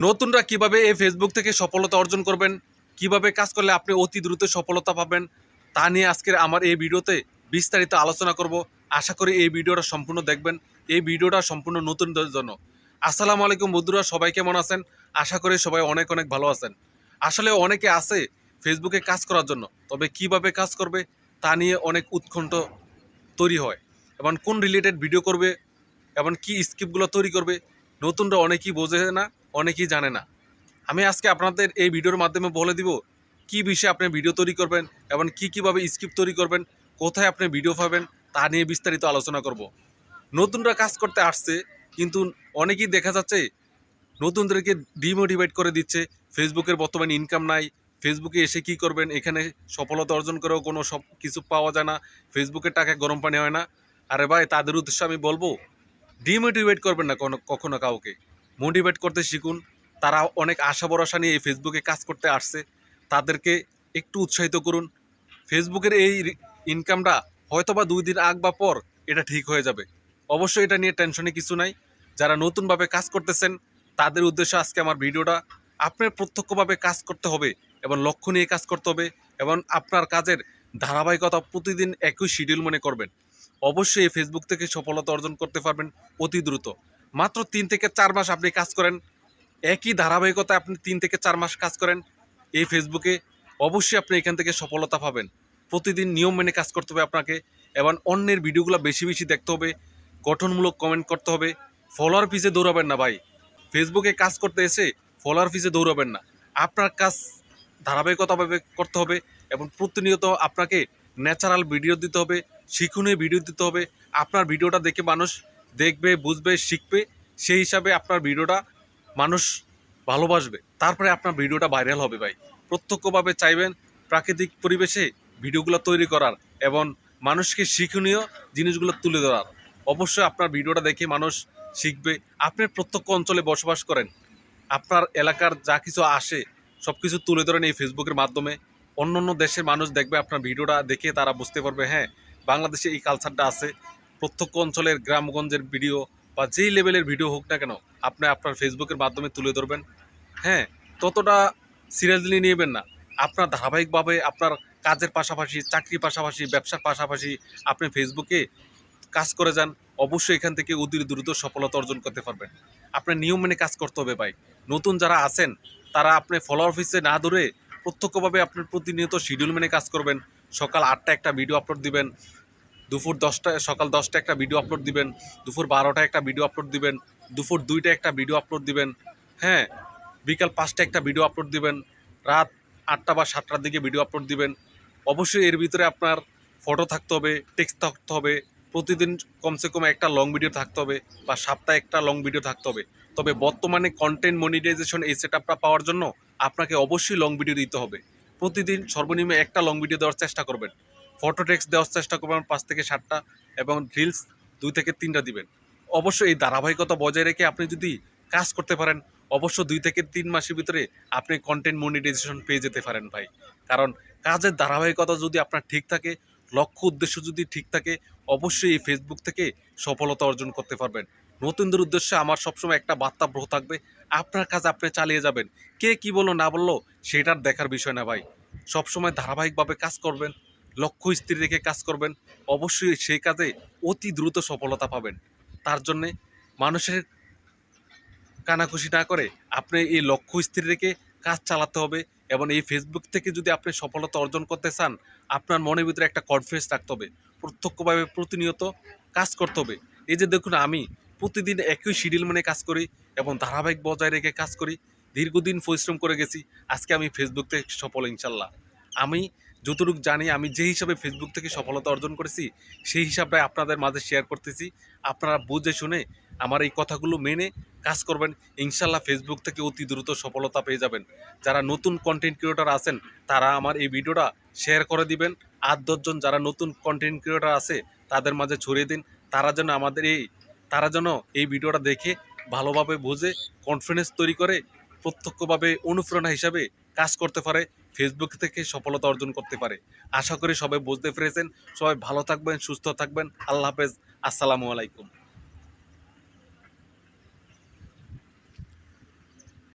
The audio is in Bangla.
নতুনরা কিভাবে এই ফেসবুক থেকে সফলতা অর্জন করবেন, কিভাবে কাজ করলে আপনি অতি দ্রুত সফলতা পাবেন, তা নিয়ে আজকের আমার এই ভিডিওতে বিস্তারিত আলোচনা করব। আশা করি এই ভিডিওটা সম্পূর্ণ দেখবেন। এই ভিডিওটা সম্পূর্ণ নতুনদের জন্য। আসসালামু আলাইকুম বন্ধুরা, সবাই কেমন আছেন? আশা করি সবাই অনেক অনেক ভালো আছেন। আসলে অনেকে আছে ফেসবুকে কাজ করার জন্য, তবে কিভাবে কাজ করবে তা নিয়ে অনেক উৎকণ্ঠ তৈরি হয়, এবং কোন রিলেটেড ভিডিও করবে এবং কি স্ক্রিপ্টগুলো তৈরি করবে, নতুনরা অনেকেই বোঝে না, অনেকেই জানে না। আমি আজকে আপনাদের এই ভিডিওর মাধ্যমে বলে দিব কি বিষয়ে আপনি ভিডিও তৈরি করবেন এবং কীভাবে স্ক্রিপ্ট তৈরি করবেন, কোথায় আপনি ভিডিও পাবেন, তা নিয়ে বিস্তারিত আলোচনা করব। নতুনরা কাজ করতে আসছে, কিন্তু অনেকেই দেখা যাচ্ছে নতুনদেরকে ডিমোটিভেট করে দিচ্ছে। ফেসবুকের বর্তমানে ইনকাম নাই, ফেসবুকে এসে কি করবেন, এখানে সফলতা অর্জন করেও কোনো সব কিছু পাওয়া যায় না, ফেসবুকের টাকায় গরম পানি হয় না। আরে ভাই, তাদের উদ্দেশ্যে আমি বলবো, ডিমোটিভেট করবেন না কখনো কাউকে, মোটিভেট করতে শিখুন। তারা অনেক আশা ভরসা নিয়ে এই ফেসবুকে কাজ করতে আসছে, তাদেরকে একটু উৎসাহিত করুন। ফেসবুকের এই ইনকামটা হয়তোবা 2 দিন আগ বা পর এটা ঠিক হয়ে যাবে। অবশ্যই এটা নিয়ে টেনশনে কিছু নাই। যারা নতুনভাবে কাজ করতেছেন তাদের উদ্দেশ্যে আজকে আমার ভিডিওটা। আপনার প্রত্যক্ষভাবে কাজ করতে হবে এবং লক্ষ্য নিয়ে কাজ করতে হবে, এবং আপনার কাজের ধারাবাহিকতা প্রতিদিন একই শিডিউল মনে করবেন। অবশ্যই এই ফেসবুক থেকে সফলতা অর্জন করতে পারবেন অতি দ্রুত। মাত্র 3 থেকে 4 মাস আপনি কাজ করেন, একই ধারাবাহিকতা আপনি 3 থেকে 4 মাস কাজ করেন এই ফেসবুকে, অবশ্যই আপনি এখান থেকে সফলতা পাবেন। প্রতিদিন নিয়ম মেনে কাজ করতে হবে আপনাকে, এবং অন্যের ভিডিওগুলো বেশি বেশি দেখতে হবে, গঠনমূলক কমেন্ট করতে হবে। ফলোয়ার পিছে দৌড়াবেন না ভাই, ফেসবুকে কাজ করতে এসে ফলোয়ার পিছে দৌড়াবেন না। আপনার কাজ ধারাবাহিকতাভাবে করতে হবে, এবং প্রতিনিয়ত আপনাকে ন্যাচারাল ভিডিও দিতে হবে, শিক্ষণীয় ভিডিও দিতে হবে। আপনার ভিডিওটা দেখে মানুষ দেখবে, বুঝবে, শিখবে, সেই হিসাবে আপনার ভিডিওটা মানুষ ভালোবাসবে, তারপরে আপনার ভিডিওটা ভাইরাল হবে ভাই। প্রত্যক্ষভাবে চাইবেন প্রাকৃতিক পরিবেশে ভিডিওগুলো তৈরি করার এবং মানুষকে শিক্ষণীয় জিনিসগুলো তুলে ধরার। অবশ্যই আপনার ভিডিওটা দেখে মানুষ শিখবে। আপনি প্রত্যক্ষ অঞ্চলে বসবাস করেন, আপনার এলাকার যা কিছু আসে সব কিছু তুলে ধরেন এই ফেসবুকের মাধ্যমে। অন্য অন্য দেশের মানুষ দেখবে আপনার ভিডিওটা দেখে, তারা বুঝতে পারবে হ্যাঁ, বাংলাদেশে এই কালচারটা আছে। প্রত্যক্ষ অঞ্চলের গ্রামগঞ্জের ভিডিও বা যেই লেভেলের ভিডিও হোক না কেন, আপনি আপনার ফেসবুকের মাধ্যমে তুলে ধরবেন। হ্যাঁ, ততটা সিরিয়াসলি নেবেন না। আপনার ধারাবাহিকভাবে আপনার কাজের পাশাপাশি, চাকরির পাশাপাশি, ব্যবসার পাশাপাশি আপনি ফেসবুকে কাজ করে যান। অবশ্যই এখান থেকে অতি দ্রুত সফলতা অর্জন করতে পারবেন। আপনার নিয়ম মেনে কাজ করতে হবে ভাই। নতুন যারা আছেন তারা আপনি ফলোয়ার অফিসে না ধরে প্রত্যক্ষভাবে আপনার প্রতিনিয়ত শিডিউল মেনে কাজ করবেন। সকাল 8টায় একটা ভিডিও আপলোড দিবেন, দুপুর 10টায়, সকাল 10টায় একটা ভিডিও আপলোড দিবেন, দুপুর 12টায় একটা ভিডিও আপলোড দিবেন, দুপুর 2টায় একটা ভিডিও আপলোড দিবেন, হ্যাঁ, বিকাল 5টায় একটা ভিডিও আপলোড দিবেন, রাত 8টা বা 7টার দিকে ভিডিও আপলোড দিবেন। অবশ্যই এর ভিতরে আপনার ফটো থাকতে হবে, টেক্সট থাকতে হবে, প্রতিদিন কমসে কম একটা লং ভিডিও থাকতে হবে, বা সপ্তাহে একটা লং ভিডিও থাকতে হবে। তবে বর্তমানে কন্টেন্ট মনিটাইজেশন এই সেটআপটা পাওয়ার জন্য আপনাকে অবশ্যই লং ভিডিও দিতে হবে। প্রতিদিন সর্বনিম্ন একটা লং ভিডিও দেওয়ার চেষ্টা করবেন, ফটো টেক্সট দেওয়ার চেষ্টা করবেন 5 থেকে 7টা, এবং রিলস 2 থেকে 3টা দিবেন। অবশ্যই এই ধারাবাহিকতা বজায় রেখে আপনি যদি কাজ করতে পারেন, অবশ্য 2 থেকে 3 মাসের ভিতরে আপনি কন্টেন্ট মনিটাইজেশন পেয়ে যেতে পারেন ভাই। কারণ কাজের ধারাবাহিকতা যদি আপনার ঠিক থাকে, লক্ষ্য উদ্দেশ্য যদি ঠিক থাকে, অবশ্যই এই ফেসবুক থেকে সফলতা অর্জন করতে পারবেন। নতুনদের উদ্দেশ্যে আমার সবসময় একটা বার্তা থাকবে, আপনার কাজ আপনি চালিয়ে যাবেন। কে কি বললো না বললো সেটার দেখার বিষয় না ভাই। সবসময় ধারাবাহিকভাবে কাজ করবেন, লক্ষ্য স্থির রেখে কাজ করবেন, অবশ্যই সেই কাজে অতি দ্রুত সফলতা পাবেন। তার জন্যে মানুষের কানাঘুষি না করে আপনি এই লক্ষ্য স্থির রেখে কাজ চালাতে হবে। এবং এই ফেসবুক থেকে যদি আপনি সফলতা অর্জন করতে চান, আপনার মনের ভিতরে একটা কনফিডেন্স রাখতে হবে, প্রত্যক্ষভাবে প্রতিনিয়ত কাজ করতে হবে। এই যে দেখুন, আমি প্রতিদিন একই শিডিউল মেনে কাজ করি এবং ধারাবাহিক বজায় রেখে কাজ করি, দীর্ঘদিন পরিশ্রম করে গেছি। আজকে আমি ফেসবুক থেকে সফল ইনশাল্লাহ। আমি যতটুকু জানি, আমি যে হিসাবে ফেসবুক থেকে সফলতা অর্জন করেছি সেই হিসাবে আপনাদের মাঝে শেয়ার করতেছি। আপনারা বুঝে শুনে আমার এই কথাগুলো মেনে কাজ করবেন, ইনশাল্লাহ ফেসবুক থেকে অতি দ্রুত সফলতা পেয়ে যাবেন। যারা নতুন কন্টেন্ট ক্রিয়েটর আছেন তারা আমার এই ভিডিওটা শেয়ার করে দিবেন। 8-10 জন যারা নতুন কন্টেন্ট ক্রিয়েটর আছে তাদের মাঝে ছড়িয়ে দিন। তারা যেন এই ভিডিওটা দেখে ভালোভাবে বুঝে কনফিডেন্স তৈরি করে প্রত্যক্ষভাবে অনুপ্রেরণা হিসাবে কাজ করতে পারে, ফেসবুক থেকে সফলতা অর্জন করতে পারে। আশা করি সবাই বুঝতে পেরেছেন। সবাই ভালো থাকবেন, সুস্থ থাকবেন। আল্লাহ হাফেজ, আসসালামু আলাইকুম।